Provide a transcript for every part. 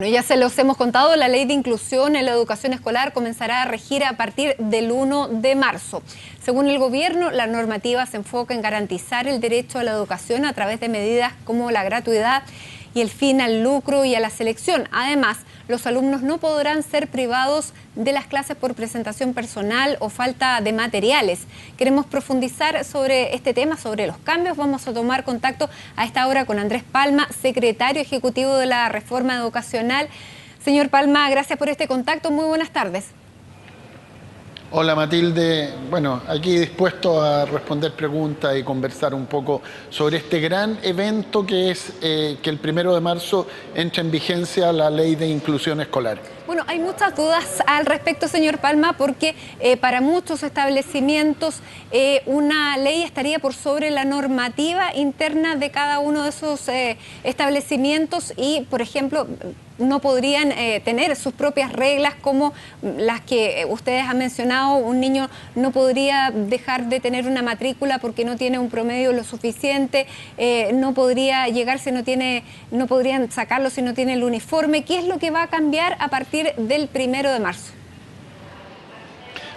Bueno, ya se los hemos contado, la ley de inclusión en la educación escolar comenzará a regir a partir del 1 de marzo. Según el gobierno, la normativa se enfoca en garantizar el derecho a la educación a través de medidas como la gratuidad y el fin al lucro y a la selección. Además, los alumnos no podrán ser privados de las clases por presentación personal o falta de materiales. Queremos profundizar sobre este tema, sobre los cambios. Vamos a tomar contacto a esta hora con Andrés Palma, secretario ejecutivo de la Reforma Educacional. Señor Palma, gracias por este contacto. Muy buenas tardes. Hola Matilde, bueno, aquí dispuesto a responder preguntas y conversar un poco sobre este gran evento que es que el 1 de marzo entra en vigencia la ley de inclusión escolar. Bueno, hay muchas dudas al respecto, señor Palma, porque para muchos establecimientos una ley estaría por sobre la normativa interna de cada uno de esos establecimientos y, por ejemplo, no podrían tener sus propias reglas como las que ustedes han mencionado. Un niño no podría dejar de tener una matrícula porque no tiene un promedio lo suficiente, no podría llegar si no tiene, no podrían sacarlo si no tiene el uniforme. ¿Qué es lo que va a cambiar a partir del 1 de marzo?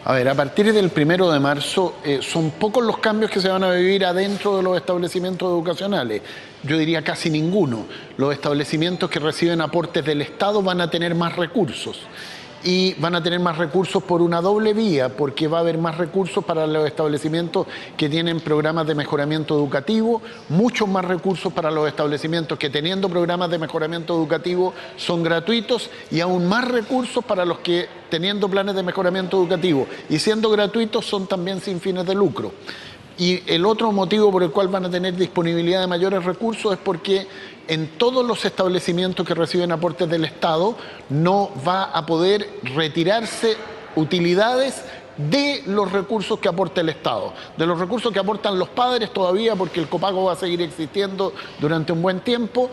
A ver, a partir del 1 de marzo son pocos los cambios que se van a vivir adentro de los establecimientos educacionales. Yo diría casi ninguno. Los establecimientos que reciben aportes del Estado van a tener más recursos. Y van a tener más recursos por una doble vía, porque va a haber más recursos para los establecimientos que tienen programas de mejoramiento educativo, muchos más recursos para los establecimientos que teniendo programas de mejoramiento educativo son gratuitos y aún más recursos para los que teniendo planes de mejoramiento educativo y siendo gratuitos son también sin fines de lucro. Y el otro motivo por el cual van a tener disponibilidad de mayores recursos es porque en todos los establecimientos que reciben aportes del Estado no va a poder retirarse utilidades de los recursos que aporta el Estado. De los recursos que aportan los padres todavía, porque el copago va a seguir existiendo durante un buen tiempo,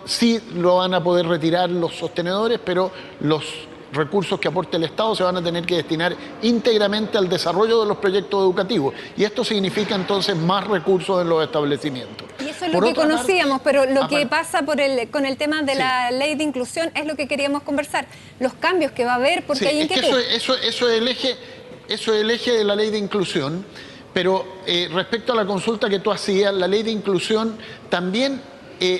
sí lo van a poder retirar los sostenedores, pero los recursos que aporte el Estado se van a tener que destinar íntegramente al desarrollo de los proyectos educativos. Y esto significa entonces más recursos en los establecimientos. Y eso es lo que conocíamos, pero lo que pasa con el tema de la ley de inclusión es lo que queríamos conversar. Los cambios que va a haber, porque hay inquietud. Eso es el eje de la ley de inclusión, pero respecto a la consulta que tú hacías, la ley de inclusión también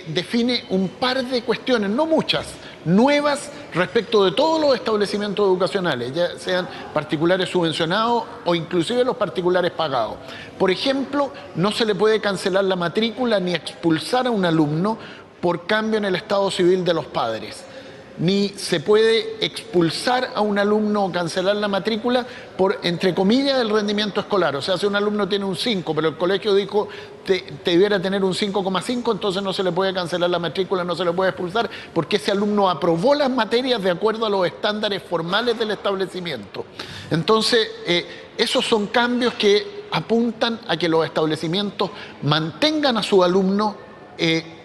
define un par de cuestiones, no muchas, nuevas respecto de todos los establecimientos educacionales, ya sean particulares subvencionados o inclusive los particulares pagados. Por ejemplo, no se le puede cancelar la matrícula ni expulsar a un alumno por cambio en el estado civil de los padres. Ni se puede expulsar a un alumno o cancelar la matrícula por, entre comillas, el rendimiento escolar. O sea, si un alumno tiene un 5, pero el colegio dijo te debiera tener un 5,5, entonces no se le puede cancelar la matrícula, no se le puede expulsar, porque ese alumno aprobó las materias de acuerdo a los estándares formales del establecimiento. Entonces, esos son cambios que apuntan a que los establecimientos mantengan a su alumno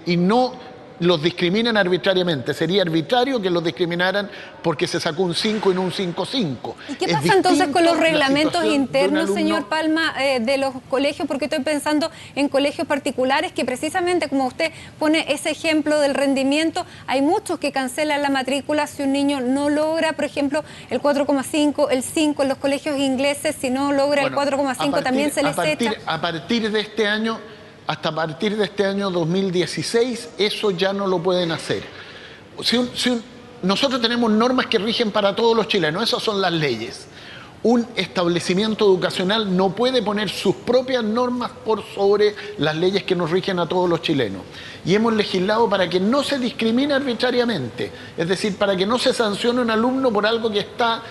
y no los discriminan arbitrariamente. Sería arbitrario que los discriminaran porque se sacó un 5 y no un 5,5. ¿Y qué pasa entonces con los reglamentos internos, señor Palma, de los colegios? Porque estoy pensando en colegios particulares que precisamente, como usted pone ese ejemplo del rendimiento, hay muchos que cancelan la matrícula si un niño no logra, por ejemplo, el 4,5, el 5 en los colegios ingleses. Si no logra el 4,5 también se les echa. A partir de este año, hasta a partir de este año 2016, eso ya no lo pueden hacer. Nosotros tenemos normas que rigen para todos los chilenos, esas son las leyes. Un establecimiento educacional no puede poner sus propias normas por sobre las leyes que nos rigen a todos los chilenos. Y hemos legislado para que no se discrimine arbitrariamente, es decir, para que no se sancione a un alumno por algo que está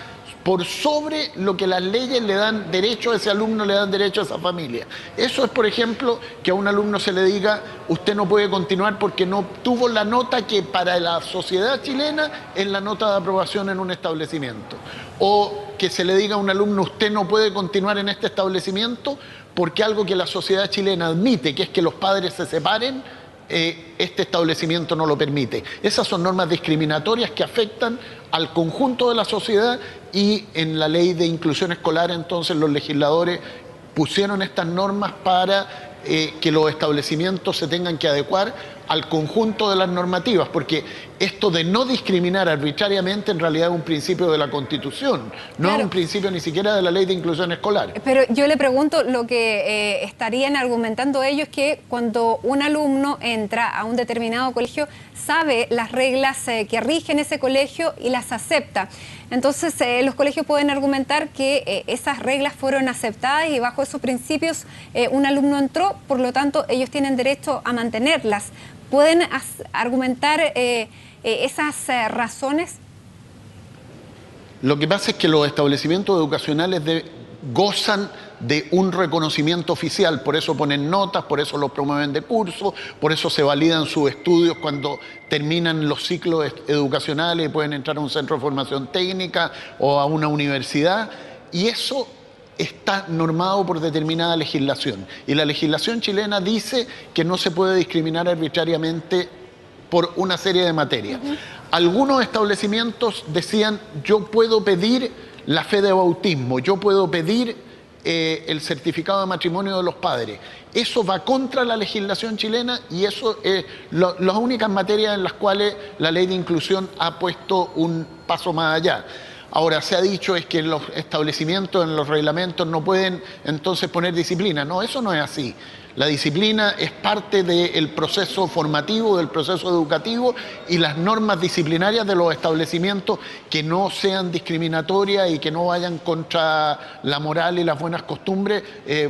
por sobre lo que las leyes le dan derecho a ese alumno, le dan derecho a esa familia. Eso es, por ejemplo, que a un alumno se le diga usted no puede continuar porque no obtuvo la nota que para la sociedad chilena es la nota de aprobación en un establecimiento. O que se le diga a un alumno usted no puede continuar en este establecimiento porque algo que la sociedad chilena admite, que es que los padres se separen, este establecimiento no lo permite. Esas son normas discriminatorias que afectan al conjunto de la sociedad y en la ley de inclusión escolar entonces los legisladores pusieron estas normas para que los establecimientos se tengan que adecuar al conjunto de las normativas, porque esto de no discriminar arbitrariamente en realidad es un principio de la Constitución, no es un principio ni siquiera de la Ley de Inclusión Escolar. Pero yo le pregunto, lo que estarían argumentando ellos es que cuando un alumno entra a un determinado colegio, sabe las reglas que rigen ese colegio y las acepta. Entonces, los colegios pueden argumentar que esas reglas fueron aceptadas y bajo esos principios un alumno entró, por lo tanto, ellos tienen derecho a mantenerlas. ¿Pueden argumentar esas razones? Lo que pasa es que los establecimientos educacionales gozan de un reconocimiento oficial, por eso ponen notas, por eso los promueven de curso, por eso se validan sus estudios cuando terminan los ciclos educacionales y pueden entrar a un centro de formación técnica o a una universidad, y eso está normado por determinada legislación. Y la legislación chilena dice que no se puede discriminar arbitrariamente por una serie de materias. Algunos establecimientos decían, yo puedo pedir la fe de bautismo, yo puedo pedir el certificado de matrimonio de los padres. Eso va contra la legislación chilena y eso es las únicas materias en las cuales la ley de inclusión ha puesto un paso más allá. Ahora, se ha dicho es que los establecimientos en los reglamentos no pueden entonces poner disciplina. No, eso no es así. La disciplina es parte del proceso formativo, del proceso educativo, y las normas disciplinarias de los establecimientos que no sean discriminatorias y que no vayan contra la moral y las buenas costumbres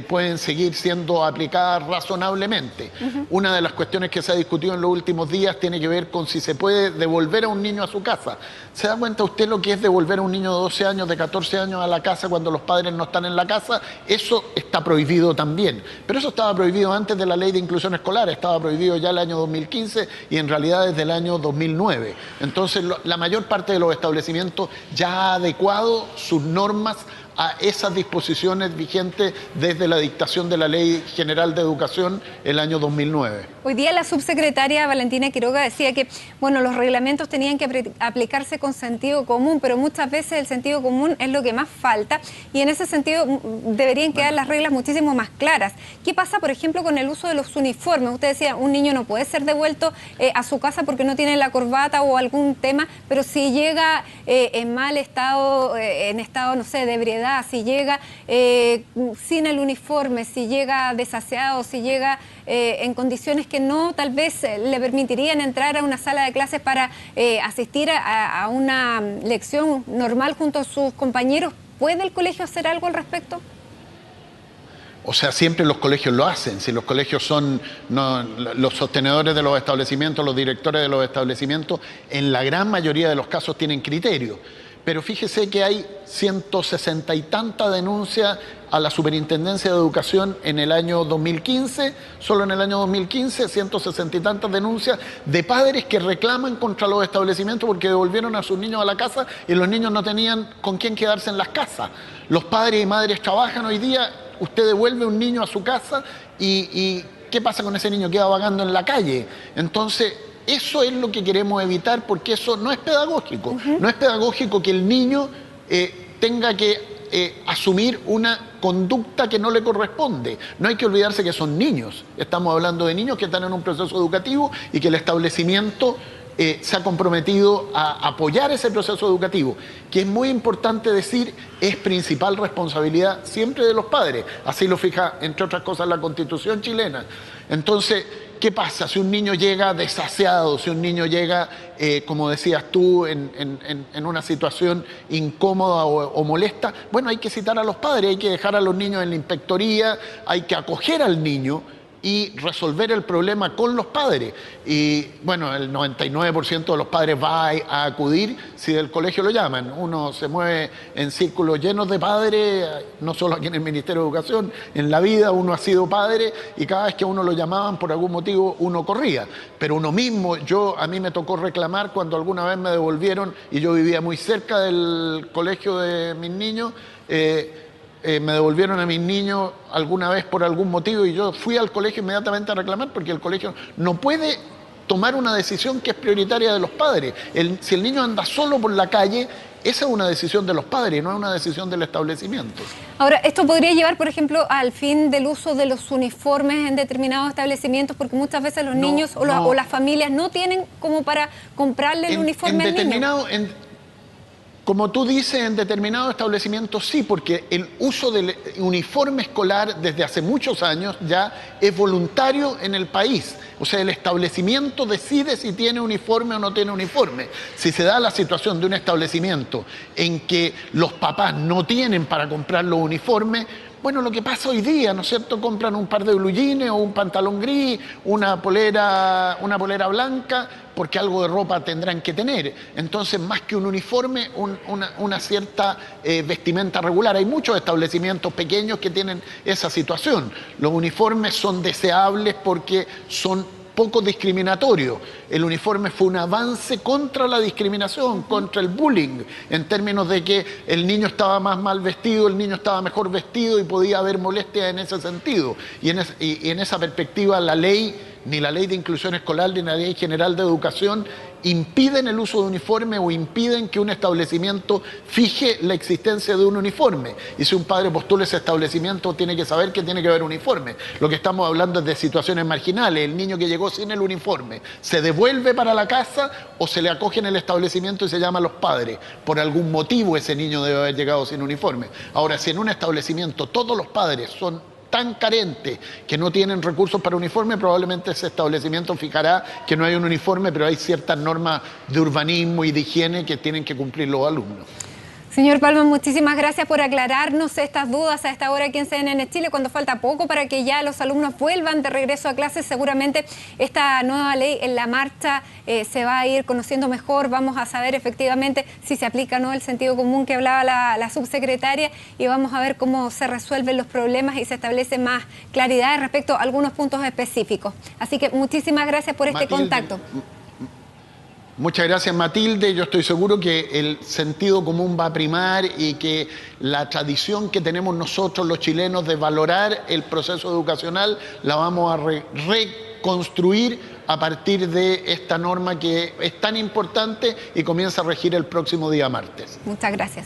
pueden seguir siendo aplicadas razonablemente. Una de las cuestiones que se ha discutido en los últimos días tiene que ver con si se puede devolver a un niño a su casa. ¿Se da cuenta usted lo que es devolver a un niño de 12 años, de 14 años a la casa cuando los padres no están en la casa? Eso está prohibido también, pero eso estaba prohibido antes de la Ley de Inclusión Escolar, estaba prohibido ya el año 2015 y en realidad desde el año 2009. Entonces la mayor parte de los establecimientos ya ha adecuado sus normas a esas disposiciones vigentes desde la dictación de la Ley General de Educación el año 2009. Hoy día la subsecretaria Valentina Quiroga decía que, bueno, los reglamentos tenían que aplicarse con sentido común, pero muchas veces el sentido común es lo que más falta y en ese sentido deberían quedar las reglas muchísimo más claras. ¿Qué pasa, por ejemplo, con el uso de los uniformes? Usted decía, un niño no puede ser devuelto a su casa porque no tiene la corbata o algún tema, pero si llega en mal estado, en estado, no sé, de ebriedad, si llega sin el uniforme, si llega desaseado, si llega en condiciones que no tal vez le permitirían entrar a una sala de clases para asistir a una lección normal junto a sus compañeros, ¿puede el colegio hacer algo al respecto? O sea, siempre los colegios lo hacen. Si los colegios son los sostenedores de los establecimientos, los directores de los establecimientos, en la gran mayoría de los casos tienen criterio. Pero fíjese que hay 160 y tantas denuncias a la Superintendencia de Educación en el año 2015, solo en el año 2015, 160 y tantas denuncias de padres que reclaman contra los establecimientos porque devolvieron a sus niños a la casa y los niños no tenían con quién quedarse en las casas. Los padres y madres trabajan hoy día, usted devuelve un niño a su casa y ¿qué pasa con ese niño? Queda vagando en la calle. Entonces, eso es lo que queremos evitar porque eso no es pedagógico. No es pedagógico que el niño tenga que asumir una conducta que no le corresponde. No hay que olvidarse que son niños. Estamos hablando de niños que están en un proceso educativo y que el establecimiento se ha comprometido a apoyar ese proceso educativo, que es muy importante decir, es principal responsabilidad siempre de los padres. Así lo fija, entre otras cosas, la Constitución chilena. Entonces, ¿qué pasa? Si un niño llega desaseado, si un niño llega, como decías tú, en una situación incómoda o molesta, bueno, hay que citar a los padres, hay que dejar a los niños en la inspectoría, hay que acoger al niño y resolver el problema con los padres. Y bueno, el 99% de los padres va a acudir si del colegio lo llaman. Uno se mueve en círculos llenos de padres, no solo aquí en el Ministerio de Educación, en la vida uno ha sido padre y cada vez que a uno lo llamaban por algún motivo uno corría. Pero uno mismo, a mí me tocó reclamar cuando alguna vez me devolvieron y yo vivía muy cerca del colegio de mis niños, me devolvieron a mis niños alguna vez por algún motivo y yo fui al colegio inmediatamente a reclamar porque el colegio no puede tomar una decisión que es prioritaria de los padres. Si el niño anda solo por la calle, esa es una decisión de los padres, no es una decisión del establecimiento. Ahora, esto podría llevar, por ejemplo, al fin del uso de los uniformes en determinados establecimientos, porque muchas veces los niños o las familias no tienen como para comprarle el uniforme al niño. Como tú dices, en determinados establecimientos sí, porque el uso del uniforme escolar desde hace muchos años ya es voluntario en el país. O sea, el establecimiento decide si tiene uniforme o no tiene uniforme. Si se da la situación de un establecimiento en que los papás no tienen para comprar los uniformes, bueno, lo que pasa hoy día, ¿no es cierto? Compran un par de blue jeans o un pantalón gris, una polera blanca, porque algo de ropa tendrán que tener. Entonces, más que un uniforme, una cierta vestimenta regular. Hay muchos establecimientos pequeños que tienen esa situación. Los uniformes son deseables porque son poco discriminatorio. El uniforme fue un avance contra la discriminación, contra el bullying, en términos de que el niño estaba más mal vestido, el niño estaba mejor vestido y podía haber molestias en ese sentido. Y en esa perspectiva la ley, ni la ley de inclusión escolar ni la ley general de educación impiden el uso de uniforme o impiden que un establecimiento fije la existencia de un uniforme. Y si un padre postula ese establecimiento, tiene que saber que tiene que haber uniforme. Lo que estamos hablando es de situaciones marginales. El niño que llegó sin el uniforme, ¿se devuelve para la casa o se le acoge en el establecimiento y se llama a los padres? Por algún motivo ese niño debe haber llegado sin uniforme. Ahora, si en un establecimiento todos los padres son tan carentes que no tienen recursos para uniforme, probablemente ese establecimiento fijará que no hay un uniforme, pero hay ciertas normas de urbanismo y de higiene que tienen que cumplir los alumnos. Señor Palma, muchísimas gracias por aclararnos estas dudas a esta hora aquí en CNN Chile, cuando falta poco para que ya los alumnos vuelvan de regreso a clases. Seguramente esta nueva ley en la marcha se va a ir conociendo mejor, vamos a saber efectivamente si se aplica o no el sentido común que hablaba la subsecretaria, y vamos a ver cómo se resuelven los problemas y se establece más claridad respecto a algunos puntos específicos. Así que muchísimas gracias por este contacto. Muchas gracias, Matilde. Yo estoy seguro que el sentido común va a primar y que la tradición que tenemos nosotros los chilenos de valorar el proceso educacional la vamos a reconstruir a partir de esta norma que es tan importante y comienza a regir el próximo día martes. Muchas gracias.